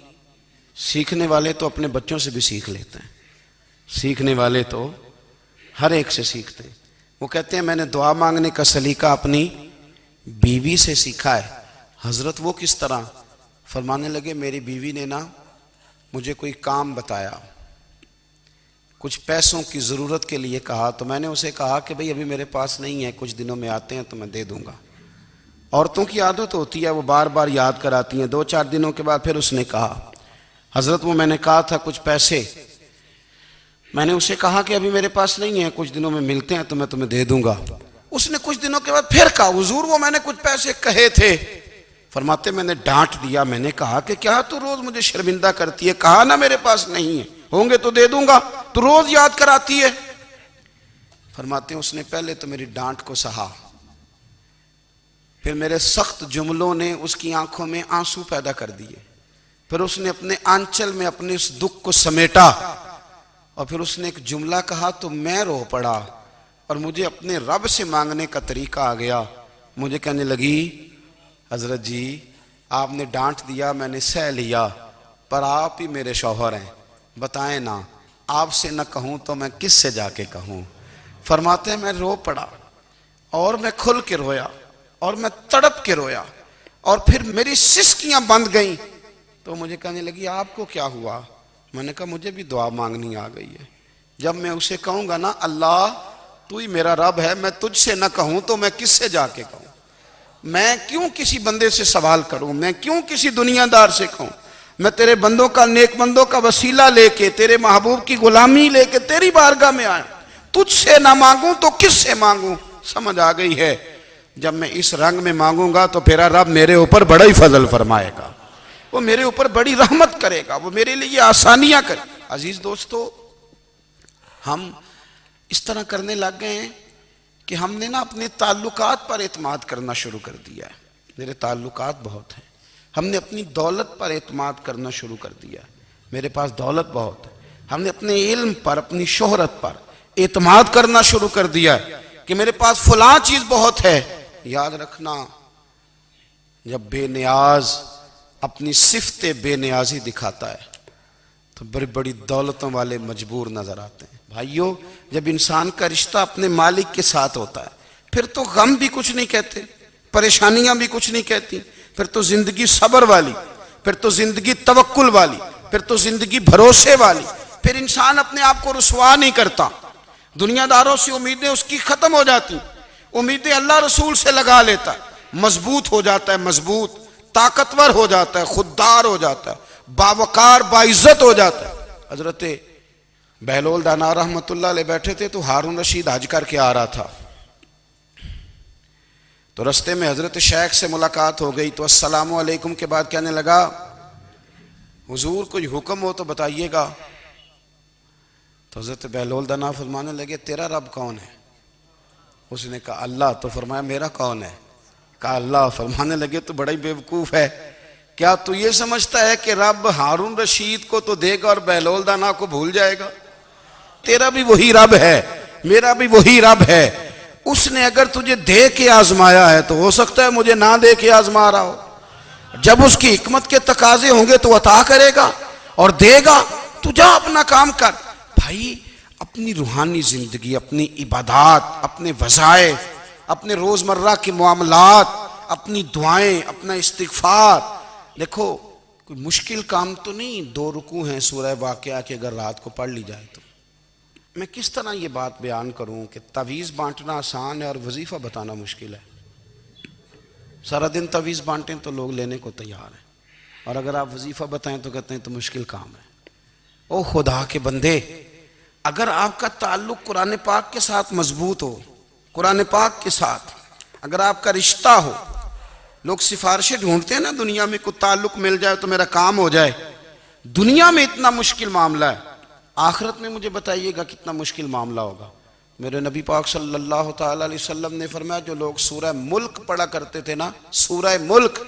سیکھنے والے تو اپنے بچوں سے بھی سیکھ لیتے ہیں، سیکھنے والے تو ہر ایک سے سیکھتے ہیں۔ وہ کہتے ہیں میں نے دعا مانگنے کا سلیقہ اپنی بیوی سے سیکھا ہے۔ حضرت وہ کس طرح؟ فرمانے لگے میری بیوی نے نا مجھے کوئی کام بتایا، کچھ پیسوں کی ضرورت کے لیے کہا، تو میں نے اسے کہا کہ بھئی ابھی میرے پاس نہیں ہے، کچھ دنوں میں آتے ہیں تو میں دے دوں گا۔ عورتوں کی عادت ہوتی ہے وہ بار بار یاد کراتی ہیں، 2-4 دنوں کے بعد پھر اس نے کہا حضرت وہ میں نے کہا تھا کچھ پیسے، میں نے اسے کہا کہ ابھی میرے پاس نہیں ہے، کچھ دنوں میں ملتے ہیں تو میں تمہیں دے دوں گا۔ اس نے کچھ دنوں کے بعد پھر کہا حضور وہ میں نے کچھ پیسے کہے تھے۔ فرماتے میں نے ڈانٹ دیا، میں نے کہا کہ کیا تو روز مجھے شرمندہ کرتی ہے، کہا نا میرے پاس نہیں ہے، ہوں گے تو دے دوں گا، تو روز یاد کراتی ہے۔ فرماتے ہیں اس نے پہلے تو میری ڈانٹ کو سہا، پھر میرے سخت جملوں نے اس کی آنکھوں میں آنسو پیدا کر دیے، پھر اس نے اپنے آنچل میں اپنے اس دکھ کو سمیٹا، اور پھر اس نے ایک جملہ کہا تو میں رو پڑا، اور مجھے اپنے رب سے مانگنے کا طریقہ آ گیا۔ مجھے کہنے لگی حضرت جی آپ نے ڈانٹ دیا میں نے سہ لیا، پر آپ ہی میرے شوہر ہیں، بتائیں نا آپ سے نہ کہوں تو میں کس سے جا کے کہوں۔ فرماتے ہیں میں رو پڑا، اور میں کھل کے رویا، اور میں تڑپ کے رویا، اور پھر میری سسکیاں بند گئیں۔ تو مجھے کہنے لگی آپ کو کیا ہوا؟ میں نے کہا مجھے بھی دعا مانگنی آ گئی ہے، جب میں اسے کہوں گا نا اللہ تو ہی میرا رب ہے، میں تجھ سے نہ کہوں تو میں کس سے جا کے کہوں؟ میں کیوں کسی بندے سے سوال کروں؟ میں کیوں کسی دنیا دار سے کہوں؟ میں تیرے بندوں کا، نیک بندوں کا وسیلہ لے کے، تیرے محبوب کی غلامی لے کے تیری بارگاہ میں آیا، تجھ سے نہ مانگوں تو کس سے مانگوں؟ سمجھ آ گئی ہے جب میں اس رنگ میں مانگوں گا تو میرا رب میرے اوپر بڑا ہی فضل فرمائے گا، وہ میرے اوپر بڑی رحمت کرے گا، وہ میرے لیے آسانیاں کرے۔ عزیز دوستو ہم اس طرح کرنے لگ گئے ہیں کہ ہم نے نا اپنے تعلقات پر اعتماد کرنا شروع کر دیا ہے۔ میرے تعلقات بہت ہیں، ہم نے اپنی دولت پر اعتماد کرنا شروع کر دیا ہے، میرے پاس دولت بہت ہے، ہم نے اپنے علم پر، اپنی شہرت پر اعتماد کرنا شروع کر دیا ہے کہ میرے پاس فلاں چیز بہت ہے۔ یاد رکھنا جب بے نیاز اپنی صفت بے نیازی دکھاتا ہے تو بڑی بڑی دولتوں والے مجبور نظر آتے ہیں۔ بھائیو جب انسان کا رشتہ اپنے مالک کے ساتھ ہوتا ہے پھر تو غم بھی کچھ نہیں کہتے، پریشانیاں بھی کچھ نہیں کہتی، پھر تو زندگی صبر والی، پھر تو زندگی توکل والی، پھر تو زندگی بھروسے والی، پھر انسان اپنے آپ کو رسوا نہیں کرتا، دنیا داروں سے امیدیں اس کی ختم ہو جاتی، امیدیں اللہ رسول سے لگا لیتا ہے، مضبوط ہو جاتا ہے، مضبوط، طاقتور ہو جاتا ہے، خوددار ہو جاتا ہے، باوقار باعزت ہو جاتا ہے۔ حضرت بہلول دانا رحمت اللہ علیہ بیٹھے تھے تو ہارون رشید حج کر کے آ رہا تھا، تو رستے میں حضرت شیخ سے ملاقات ہو گئی تو السلام علیکم کے بعد کہنے لگا حضور کوئی حکم ہو تو بتائیے گا۔ تو حضرت بہلول دانا فرمانے لگے تیرا رب کون ہے؟ اس نے کہا اللہ۔ تو فرمایا میرا کون ہے؟ کہا اللہ۔ فرمانے لگے تو بڑا ہی بیوقوف ہے، کیا تو یہ سمجھتا ہے کہ رب ہارون رشید کو تو دے گا اور بہلول دانا کو بھول جائے گا؟ تیرا بھی وہی رب ہے، میرا بھی وہی رب ہے، اس نے اگر تجھے دے کے آزمایا ہے تو ہو سکتا ہے مجھے نہ دے کے آزما رہا ہو، جب اس کی حکمت کے تقاضے ہوں گے تو عطا کرے گا اور دے گا، تو جا اپنا کام کر۔ بھائی اپنی روحانی زندگی، اپنی عبادات، اپنے وظائف، اپنے روزمرہ کے معاملات، اپنی دعائیں، اپنا استغفار، دیکھو کوئی مشکل کام تو نہیں، 2 رکوع ہیں سورہ واقعہ کہ اگر رات کو پڑھ لی جائے تو۔ میں کس طرح یہ بات بیان کروں کہ تعویذ بانٹنا آسان ہے اور وظیفہ بتانا مشکل ہے؟ سارا دن تعویذ بانٹیں تو لوگ لینے کو تیار ہیں، اور اگر آپ وظیفہ بتائیں تو کہتے ہیں تو مشکل کام ہے۔ او خدا کے بندے، اگر آپ کا تعلق قرآن پاک کے ساتھ مضبوط ہو، قرآن پاک کے ساتھ اگر آپ کا رشتہ ہو، لوگ سفارشیں ڈھونڈتے ہیں نا دنیا میں، کوئی تعلق مل جائے تو میرا کام ہو جائے، دنیا میں اتنا مشکل معاملہ ہے، آخرت میں مجھے بتائیے گا کتنا مشکل معاملہ ہوگا۔ میرے نبی پاک صلی اللہ تعالیٰ علیہ وسلم نے فرمایا جو لوگ سورہ ملک پڑھا کرتے تھے نا، سورہ ملک،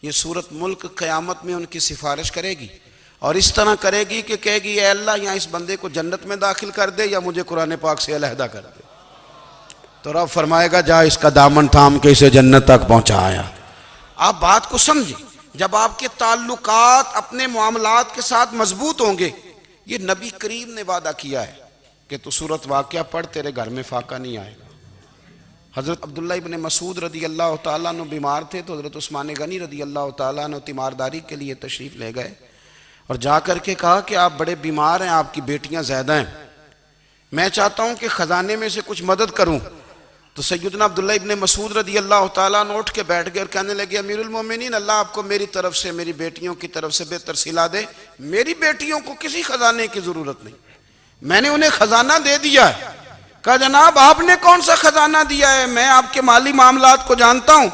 یہ سورت ملک قیامت میں ان کی سفارش کرے گی، اور اس طرح کرے گی کہ کہے گی اے اللہ یہاں اس بندے کو جنت میں داخل کر دے یا مجھے قرآن پاک سے علیحدہ کر دے۔ تو رب فرمائے گا جا اس کا دامن تھام کے اسے جنت تک پہنچایا۔ آپ بات کو سمجھیں، جب آپ کے تعلقات اپنے معاملات کے ساتھ مضبوط ہوں گے، یہ نبی کریم نے وعدہ کیا ہے کہ تو سورت واقعہ پڑھ تیرے گھر میں فاقہ نہیں آئے گا۔ حضرت عبداللہ ابن مسعود رضی اللہ تعالیٰ عنہ بیمار تھے تو حضرت عثمان غنی رضی اللہ تعالیٰ عنہ تیمارداری کے لیے تشریف لے گئے اور جا کر کے کہا کہ آپ بڑے بیمار ہیں، آپ کی بیٹیاں زیادہ ہیں، میں چاہتا ہوں کہ خزانے میں سے کچھ مدد کروں۔ تو سیدنا عبداللہ ابن مسعود رضی اللہ تعالیٰ عنہ اٹھ کے بیٹھ گئے اور کہنے لگے امیر المومنین، اللہ آپ کو میری طرف سے میری بیٹیوں کی طرف سے بہتر صلہ دے، میری بیٹیوں کو کسی خزانے کی ضرورت نہیں، میں نے انہیں خزانہ دے دیا ہے۔ کہا جناب آپ نے کون سا خزانہ دیا ہے، میں آپ کے مالی معاملات کو جانتا ہوں۔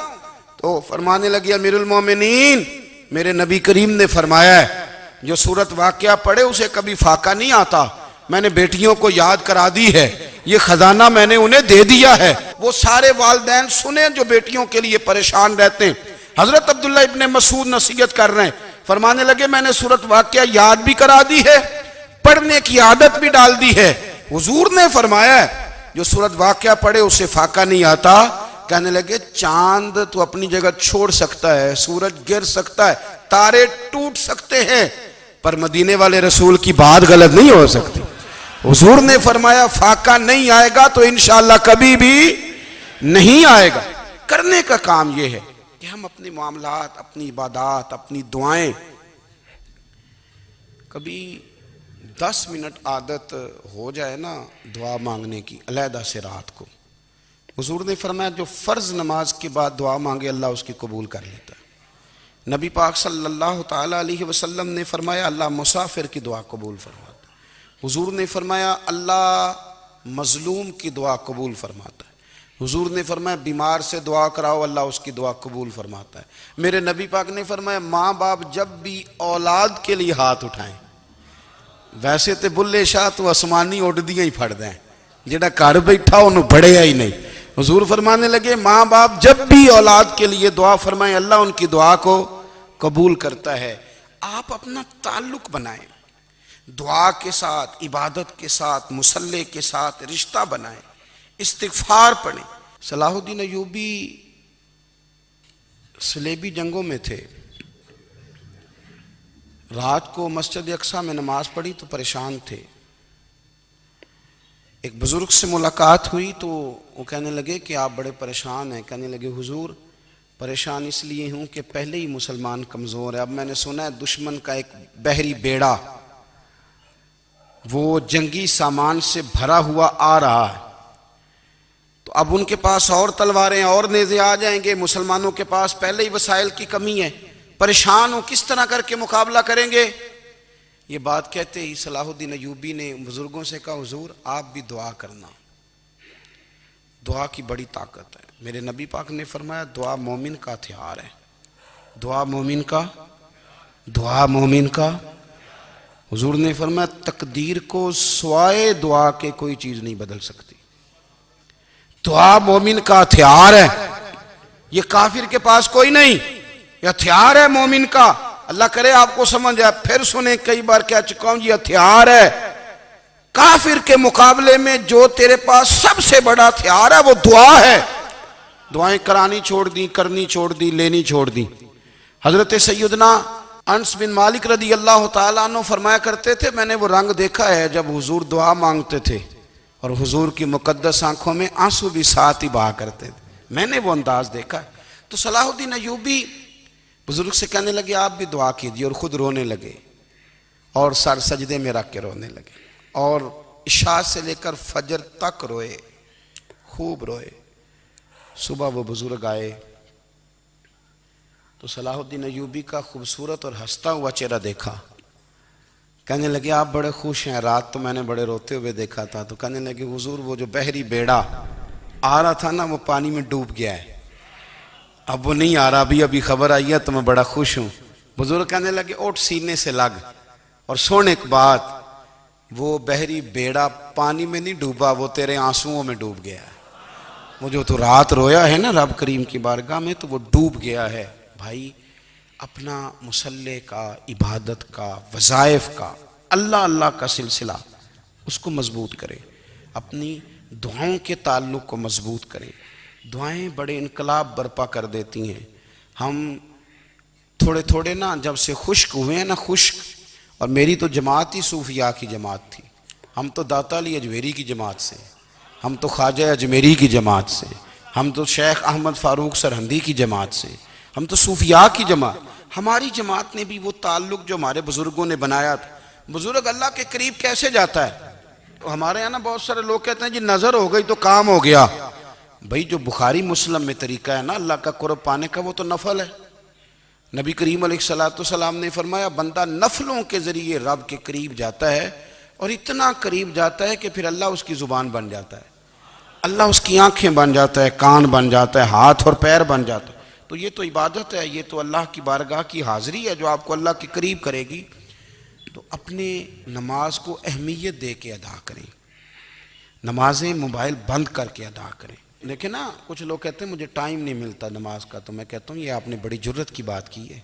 تو فرمانے لگے امیر المومنین، میرے نبی کریم نے فرمایا ہے جو سورت واقعہ پڑھے اسے کبھی فاقہ نہیں آتا، میں نے بیٹیوں کو یاد کرا دی ہے، یہ خزانہ میں نے انہیں دے دیا ہے۔ وہ سارے والدین سنیں جو بیٹیوں کے لیے پریشان رہتے ہیں۔ حضرت عبداللہ ابن مسعود نصیحت کر رہے ہیں، فرمانے لگے میں نے سورت واقعہ یاد بھی کرا دی ہے، پڑھنے کی عادت بھی ڈال دی ہے۔ حضور نے فرمایا ہے جو سورت واقعہ پڑھے اسے فاقہ نہیں آتا۔ کہنے لگے چاند تو اپنی جگہ چھوڑ سکتا ہے، سورج گر سکتا ہے، تارے ٹوٹ سکتے ہیں، پر مدینے والے رسول کی بات غلط نہیں ہو سکتی۔ حضور نے فرمایا فاقہ نہیں آئے گا تو انشاءاللہ کبھی بھی نہیں آئے گا۔ کرنے کا کام یہ ہے کہ ہم اپنے معاملات، اپنی عبادات، اپنی دعائیں کبھی 10 منٹ عادت ہو جائے نا دعا مانگنے کی علیحدہ سے رات کو۔ حضور نے فرمایا جو فرض نماز کے بعد دعا مانگے اللہ اس کی قبول کر لیتا ہے۔ نبی پاک صلی اللہ تعالیٰ علیہ وسلم نے فرمایا اللہ مسافر کی دعا قبول فرماتا ہے۔ حضور نے فرمایا اللہ مظلوم کی دعا قبول فرماتا ہے۔ حضور نے فرمایا بیمار سے دعا کراؤ اللہ اس کی دعا قبول فرماتا ہے۔ میرے نبی پاک نے فرمایا ماں باپ جب بھی اولاد کے لیے ہاتھ اٹھائیں، ویسے تے بلے شاہ تو آسمانی اڈ دیاں ہی پھڑ دیں، جڑا گھر بیٹھا انہوں بڑھیا ہی نہیں۔ حضور فرمانے لگے ماں باپ جب بھی اولاد کے لیے دعا فرمائیں اللہ ان کی دعا کو قبول کرتا ہے۔ آپ اپنا تعلق بنائیں، دعا کے ساتھ، عبادت کے ساتھ، مصلی کے ساتھ رشتہ بنائیں، استغفار پڑھیں۔ صلاح الدین ایوبی صلیبی جنگوں میں تھے، رات کو مسجد اقصیٰ میں نماز پڑھی تو پریشان تھے۔ ایک بزرگ سے ملاقات ہوئی تو وہ کہنے لگے کہ آپ بڑے پریشان ہیں۔ کہنے لگے حضور پریشان اس لیے ہوں کہ پہلے ہی مسلمان کمزور ہے، اب میں نے سنا ہے دشمن کا ایک بحری بیڑا وہ جنگی سامان سے بھرا ہوا آ رہا ہے، تو اب ان کے پاس اور تلواریں اور نیزے آ جائیں گے، مسلمانوں کے پاس پہلے ہی وسائل کی کمی ہے، پریشان ہوں کس طرح کر کے مقابلہ کریں گے۔ یہ بات کہتے ہی صلاح الدین ایوبی نے بزرگوں سے کہا حضور آپ بھی دعا کرنا، دعا کی بڑی طاقت ہے۔ میرے نبی پاک نے فرمایا دعا مومن کا ہتھیار ہے، دعا مومن کا، دعا مومن کا۔ حضور نے فرمایا تقدیر کو سوائے دعا کے کوئی چیز نہیں بدل سکتی، دعا مومن کا ہتھیار ہے، یہ کافر کے پاس کوئی نہیں، یہ ہتھیار ہے مومن کا۔ اللہ کرے آپ کو سمجھ آئے، پھر سنیں کئی بار کہہ چکا ہوں یہ ہتھیار ہے۔ کافر کے مقابلے میں جو تیرے پاس سب سے بڑا ہتھیار ہے وہ دعا ہے۔ دعائیں کرانی چھوڑ دی، کرنی چھوڑ دی، لینی چھوڑ دی۔ حضرت سیدنا انس بن مالک رضی اللہ تعالیٰ عنہ فرمایا کرتے تھے میں نے وہ رنگ دیکھا ہے جب حضور دعا مانگتے تھے اور حضور کی مقدس آنکھوں میں آنسو بھی ساتھ ہی بہا کرتے تھے، میں نے وہ انداز دیکھا ہے۔ تو صلاح الدین ایوبی بزرگ سے کہنے لگے آپ بھی دعا کیجیے، اور خود رونے لگے اور سر سجدے میں رکھ کے رونے لگے، اور عشاء سے لے کر فجر تک روئے، خوب روئے۔ صبح وہ بزرگ آئے تو صلاح الدین ایوبی کا خوبصورت اور ہنستا ہوا چہرہ دیکھا، کہنے لگے آپ بڑے خوش ہیں، رات تو میں نے بڑے روتے ہوئے دیکھا تھا۔ تو کہنے لگے حضور وہ جو بحری بیڑا آ رہا تھا نا وہ پانی میں ڈوب گیا ہے، اب وہ نہیں آ رہا، ابھی خبر آئی ہے تو میں بڑا خوش ہوں۔ بزرگ کہنے لگے اٹھ سینے سے لگ، اور سن ایک بات، وہ بحری بیڑا پانی میں نہیں ڈوبا، وہ تیرے آنسوؤں میں ڈوب گیا ہے۔ وہ جو تو رات رویا ہے نا رب کریم کی بارگاہ میں تو وہ ڈوب گیا ہے۔ بھائی اپنا مصلی کا، عبادت کا، وظائف کا، اللہ اللہ کا سلسلہ اس کو مضبوط کریں، اپنی دعاؤں کے تعلق کو مضبوط کریں۔ دعائیں بڑے انقلاب برپا کر دیتی ہیں۔ ہم تھوڑے تھوڑے نا جب سے خشک ہوئے ہیں نا، خشک، اور میری تو جماعت ہی صوفیاء کی جماعت تھی، ہم تو داتا علی اجمیری کی جماعت سے، ہم تو خواجہ اجمیری کی جماعت سے، ہم تو شیخ احمد فاروق سرہندی کی جماعت سے، ہم تو صوفیاء کی جماعت۔ ہماری جماعت نے بھی وہ تعلق جو ہمارے بزرگوں نے بنایا تھا۔ بزرگ اللہ کے قریب کیسے جاتا ہے؟ تو ہمارے یہاں نا بہت سارے لوگ کہتے ہیں جی نظر ہو گئی تو کام ہو گیا۔ بھائی جو بخاری مسلم میں طریقہ ہے نا اللہ کا قرب پانے کا، وہ تو نفل ہے۔ نبی کریم علیہ السلام نے فرمایا بندہ نفلوں کے ذریعے رب کے قریب جاتا ہے، اور اتنا قریب جاتا ہے کہ پھر اللہ اس کی زبان بن جاتا ہے، اللہ اس کی آنکھیں بن جاتا ہے، کان بن جاتا ہے، ہاتھ اور پیر بن جاتا ہے۔ تو یہ تو عبادت ہے، یہ تو اللہ کی بارگاہ کی حاضری ہے جو آپ کو اللہ کے قریب کرے گی۔ تو اپنے نماز کو اہمیت دے کے ادا کریں، نمازیں موبائل بند کر کے ادا کریں۔ لیکن نا کچھ لوگ کہتے ہیں مجھے ٹائم نہیں ملتا نماز کا، تو میں کہتا ہوں یہ آپ نے بڑی جرت کی بات کی ہے۔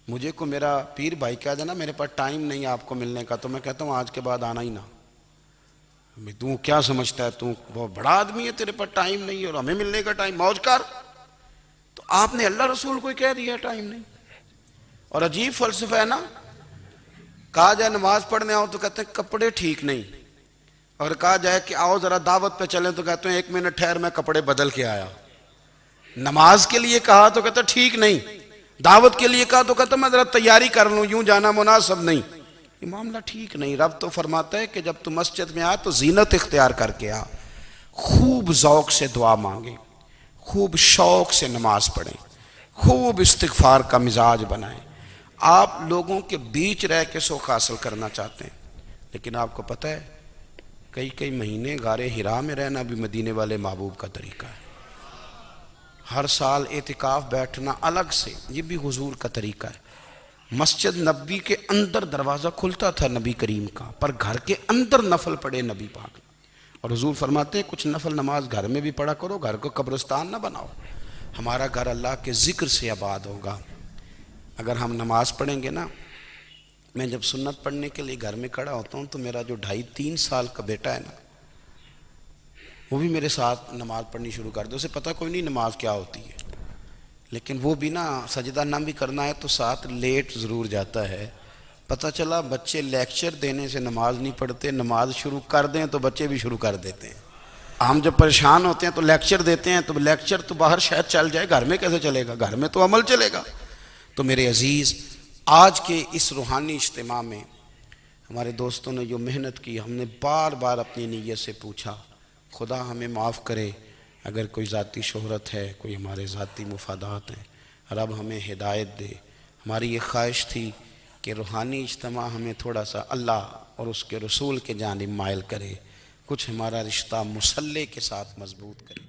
مجھے کو میرا پیر بھائی کہہ دینا میرے پاس ٹائم نہیں آپ کو ملنے کا، تو میں کہتا ہوں آج کے بعد آنا ہی نہ۔ تو کیا سمجھتا ہے، تو بہت بڑا آدمی ہے، تیرے پاس ٹائم نہیں ہے اور ہمیں ملنے کا ٹائم، موج کر۔ تو آپ نے اللہ رسول کو ہی کہہ دیا ٹائم نہیں۔ اور عجیب فلسفہ ہے نا، کہا جائے نماز پڑھنے آؤ تو کہتے ہیں کپڑے ٹھیک نہیں، اور کہا جائے کہ آؤ ذرا دعوت پہ چلیں تو کہتے ہیں ایک منٹ ٹھہر میں کپڑے بدل کے آیا۔ نماز کے لیے کہا تو کہتا ٹھیک نہیں، دعوت کے لیے کہا تو کہتا میں ذرا تیاری کر لوں، یوں جانا مناسب نہیں۔ یہ معاملہ ٹھیک نہیں۔ رب تو فرماتا ہے کہ جب تو مسجد میں آ تو زینت اختیار کر کے آ، خوب ذوق سے دعا مانگیں، خوب شوق سے نماز پڑھیں، خوب استغفار کا مزاج بنائیں۔ آپ لوگوں کے بیچ رہ کے سوکھ حاصل کرنا چاہتے ہیں، لیکن آپ کو پتہ ہے کئی مہینے غار حرا میں رہنا بھی مدینے والے محبوب کا طریقہ ہے۔ ہر سال اعتکاف بیٹھنا الگ سے، یہ بھی حضور کا طریقہ ہے۔ مسجد نبوی کے اندر دروازہ کھلتا تھا نبی کریم کا، پر گھر کے اندر نفل پڑھے نبی پاک، اور حضور فرماتے ہیں کچھ نفل نماز گھر میں بھی پڑھا کرو، گھر کو قبرستان نہ بناؤ۔ ہمارا گھر اللہ کے ذکر سے آباد ہوگا اگر ہم نماز پڑھیں گے نا۔ میں جب سنت پڑھنے کے لیے گھر میں کھڑا ہوتا ہوں تو میرا جو 2.5-3 سال کا بیٹا ہے نا، وہ بھی میرے ساتھ نماز پڑھنی شروع کر دے۔ اسے پتہ کوئی نہیں نماز کیا ہوتی ہے، لیکن وہ بھی نا سجدہ نہ بھی کرنا ہے تو ساتھ لیٹ ضرور جاتا ہے۔ پتہ چلا بچے لیکچر دینے سے نماز نہیں پڑھتے، نماز شروع کر دیں تو بچے بھی شروع کر دیتے ہیں۔ ہم جب پریشان ہوتے ہیں تو لیکچر دیتے ہیں، تو لیکچر تو باہر شاید چل جائے، گھر میں کیسے چلے گا؟ گھر میں تو عمل چلے گا۔ تو میرے عزیز، آج کے اس روحانی اجتماع میں ہمارے دوستوں نے جو محنت کی، ہم نے بار بار اپنی نیت سے پوچھا خدا ہمیں معاف کرے اگر کوئی ذاتی شہرت ہے، کوئی ہمارے ذاتی مفادات ہیں، رب ہمیں ہدایت دے۔ ہماری یہ خواہش تھی کہ روحانی اجتماع ہمیں تھوڑا سا اللہ اور اس کے رسول کے جانب مائل کرے، کچھ ہمارا رشتہ مصلی کے ساتھ مضبوط کرے۔